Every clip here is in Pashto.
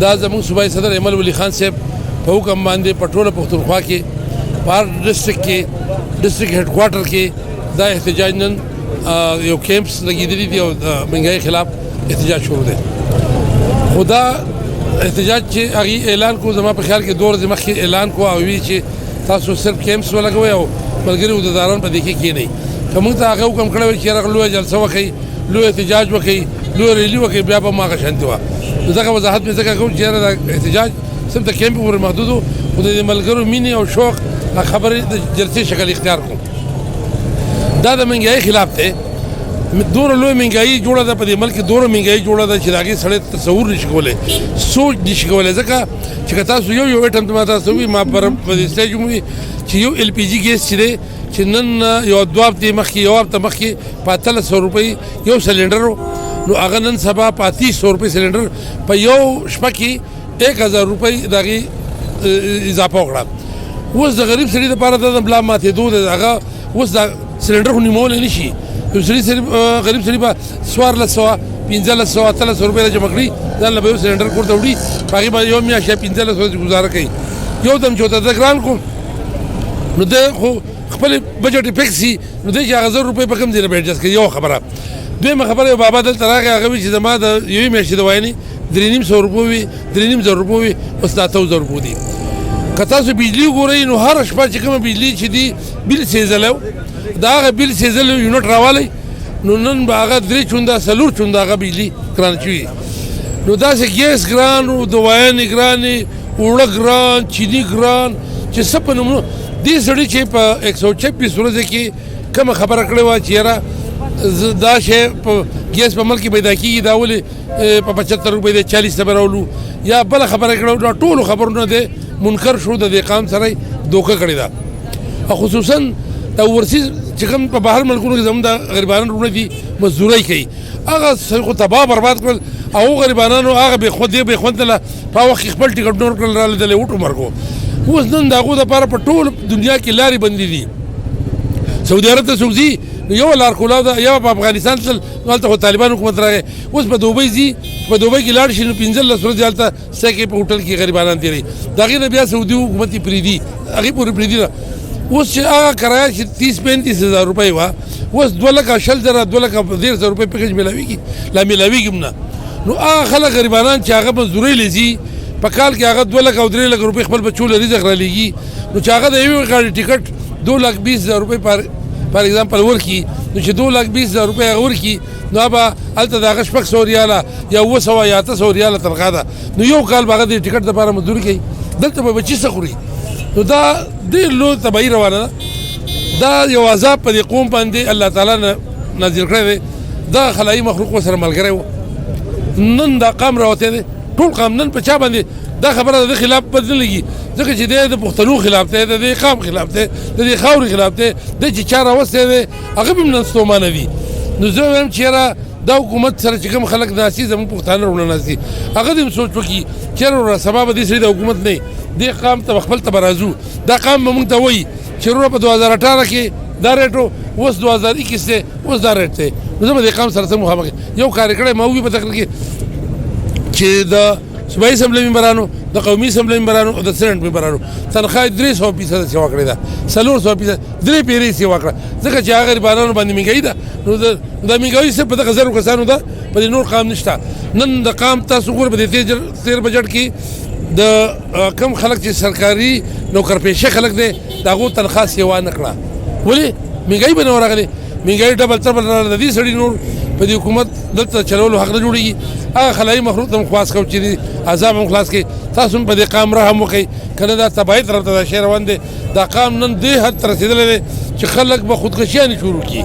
دا زموږ صوبایي صدر ایمل ولی خان صاحب په حکم باندې په ټوله پښتونخوا کې په هر ډسټرکټ کې ډسټرکټ هډ کوارټر کې دا احتجاج نن یو کیمپس لګېدلي دي او د مهنګایي خلاف احتجاج شروع دی. خو دا احتجاج چې هغې اعلان کو زما په خیال کې 2 ورځې مخکې اعلان کو او وی چې تاسو صرف کیمپس ولګوئ او ملګري عہدهداران په دې کې کښېنئ. که موږ ته هغه حکم کړی وی چې یاره لویه جلسه وکړئ، لوی احتجاج وکړئ، لوی ریلي وکړئ، بیا به هم هغه شانتې وه. نو دغه وضاحت مې ځکه کوم چې یاره دا احتجاج صرف د کیمپ پورې محدود و، خو د ملګرو مینې او شوق خبرې د جلسې شکل اختیار کړو. دا د مهنګایي خلاف دی. دومره لوی مهنګایي جوړه ده په دې ملک کې، دومره مهنګایي جوړه ده چې د هغې سړی تصور نشي کولی، سوچ نشي کولی. ځکه چې که تاسو یو ایټم ته ما تاسو ووایي ما په دې سټیج ووایي چې یو LPG ګیس چې دی چې نن یو 2 هفتې مخکې یو هفته مخکې په 1300 روپۍ یو سلنډر و، نو هغه نن سبا په 3800 روپۍ سلنډر په یو شپه کې 1000 روپۍ د هغې اضافه وکړه. اوس د غریب سړي دپاره دا د ملا ماتېدو دی. هغه اوس دا سلنډر خو نیمولی نه شي. یو سړي غریب سړي به 1400 1500 1300 روپۍ را جمع کړي، ځان له به یو سلنډر کور ته وړي، په هغې باندې یو میاشت یا 1500 گزاره کوي. یو دم چې ورته د ګران کړو نو دی خو خپل بجټ یې فکس وي، نو دی چې هغه 1000 روپۍ په کوم ځای نه به ایډجسټ کوي. یو خبره. دویمه خبره، یو بابا دلته راغی، هغه وایي چې زما د یوې میاشتې د واینې 3500 روپۍ وي، 3500 روپۍ وي، اوس 8000 روپۍ دي. که تاسو بجلي وګورئ نو هره شپه چې کومه بجلي چې دي بل سېزلی و، د هغه بل سېزلی یونټ راوالی، نو نن به هغه 3 چونده 4 چونده هغه بجلي ګرانه شوي. نو داسې ګیس ګران و، د واینې ګرانې، اوړه ګران، چیني ګران، چې څه په نومونو. دې سړي چې په 126 ورځې کې کومه خبره کړې وه چې یاره دا شی په ګیس په ملک کې پیدا کېږي، دا ولې په 75 روپۍ دی 40 ته به راولو، یا بله خبره کړې دا ټولو خبرونه دی منکر شو. د دې قام سره دوکه کړې ده. او خصوصا د ورسي چې کوم په بهر ملکونو کې زموږ د غریبانو وروڼه دي مزدورۍ کوي، هغه خو تباه برباد کړل. او غریبانانو هغه بې خوندله په هغه وخت کې خپل ټکټ نور کړل، رالیدلی وټو مرګو. اوس نن د هغو دپاره په ټول دنیا کې لارې بندې دي. سعودي عرب ته څوک ځي نو یو لار کولاو ده، یا په افغانستان تلل نو هلته خو طالبان حکومت راغی. اوس په دوبۍ ځي، په دوبۍ کې لاړ شي نو 15 ورځې هلته سکې په هوټل کې غریبانان تېروي. د هغې نه بیا سعودي حکومت یې پرېږدي، هغې پورې پرېږدي نه. اوس چې هغه کرایه چې 30-35 هزار روپۍ وه، اوس 2,00,000 2,13,000 روپۍ پیکج میلاوېږي، لا میلاوېږي هم نه. نو هغه خلک غریبانان چې هغه مزدورۍ له ځي، په کال کې هغه 2,00,000 او 3,00,000 روپۍ خپل بچو له رزق رالیږي، نو چې هغه د یوې غاړې ټکټ 2,20,000 روپۍ پر ایگزامپل ورکړي، نو چې 2,20,000 روپۍ هغه ورکړي، نو هغه به هلته د هغه 600 ریاله یا 700 یا 800 ریاله تنخواه ده. نو یو کال به هغه د ټکټ دپاره مزدوري کوي، دلته به بچي څه خوري؟ نو دا ډېر لوی تباهي روانه ده. دا یو عذاب په دې قوم باندې الله تعالی نازل کړی دی. دا خلایي مخلوق ورسره ملګری و. نن دا قام راوتی دی، ټول قام نن په چا باندې دا خبره د خلاف بد نه لګي، ځکه چې دی د پښتنو خلاف دی، د دې قام خلاف دی، د دې خاورې خلاف دی. دی چې چا راوستی دی هغه به هم نن ستومانه دي. نو زه وایم چې یاره دا حکومت سره چې کوم خلک ناست دي، زموږ پښتانه وروڼه ناست دي، هغه دې هم سوچ وکړي چې یاره سبا به دې سړي د حکومت نه دې قام ته خپل ته به راځو. دا قام به موږ ته وایي چې وروره په 2018 کې دا ریټ و، اوس 2021 دی، اوس دا ریټ دی. نو زه به دې قام سره څه مخامخ یو کار یې کړی ما ووایي په تقریر کې چې د صوبایي اسمبلۍ ممبرانو، د قومي اسمبلۍ ممبرانو او د سینټ ممبرانو تنخواه 300% سیوا کړې ده، 400% 3 پیرې سیوا کړه، ځکه چې هغه غریبانو باندې مهنګایي ده. نو دا مهنګایي صرف په دغه 1000 کسانو ده، په دې نور قام نشته. نن د قام تاسو ګورئ په دې تېر بجټ کې د کم خلک چې سرکاري نوکرپېشه خلک دی د هغو تنخواه سیوا نه کړه. ولې؟ مهنګایي به نه ورغلې، مهنګایي ډبل تربل راغله. د دې سړي نور په دې حکومت دلته چلولو حق نه جوړېږي. هغه خلایي مخلوق ته هم خلاص کړو چې عذاب هم خلاص کړي. تاسو هم په دې قام رحم وکړئ، که نه دا تباهۍ طرف ته دا شی روان دی. دا قام نن دې حد ته رسېدلی دی چې خلک به خودکشیانې شروع کړي.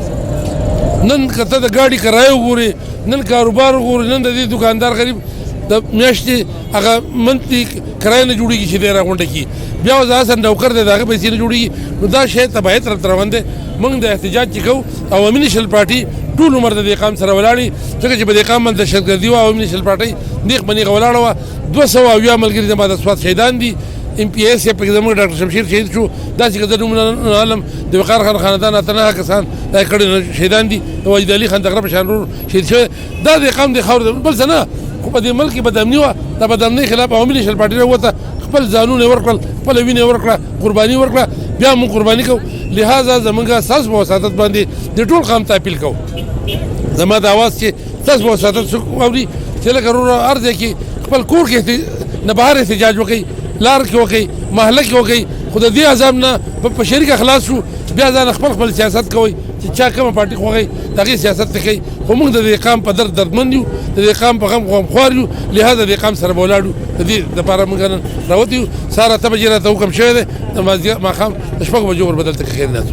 نن که ته د ګاډي کرایه وګورې، نن کاروبار وګورې، نن د دې دوکاندار غریب د میاشتې هغه منتلي کرایه نه جوړېږي چې دی راغونډه کړي، بیا اوس هغه نوکر دی د هغه پیسې نه جوړېږي. نو دا شی تباهۍ طرف ته روان دی. موږ د احتجاج چې کوو، عوامي نیشنل پارټي ټول عمر د دې قام سره ولاړې، ځکه چې په دې قام باندې دهشتګردي وه. عوامي نیشنل پارټۍ نیغ په نیغه ولاړه وه. 200 ملګري زما د سوات شهیدان دي. MPS یې پکې زموږ ډاکټر شمشیر شهید شو. داسې که زه نومونه نه علم، د وقار خان خاندان اته 9 کسان دا یې کړي شهیدان دي. د واجد علي خان تغره په شان شهید شوی. دا د قام د خاورې بل څه نه، خو په دې ملک کې بدامني وه. د بدنۍ خلاف عوامي نیشنل پارټي راووته خپل ځانونه ورکړل خپله وینې ورکړه قرباني ورکړه بیا موږ قرباني کوو لهذا زمونږ ستاسو په وساطت باندې د ټول قام ته اپیل کوو زما د اواز چې ستاسو په وساطت څوک اوري چې لکه وروره هر ځای کې خپل کور کې نه بهر احتجاج وکړي لار کې وکړي محله کې وکړي خو د دې عذاب نه په شریکه خلاص شو بیا ځان خپل سیاست کوئ چې چا کومه پارټي خوښوي د هغې سیاست کوي خو موږ د دې قام په دردمند یو د دې قام په غمخوار یو لهذا د دې قام سره به ولاړ یو د دې دپاره موږ نن راوتي یو سهار 8 بجې راته حکم شوی دی د ماښام د 6 بجو وربدل ته خیر ناست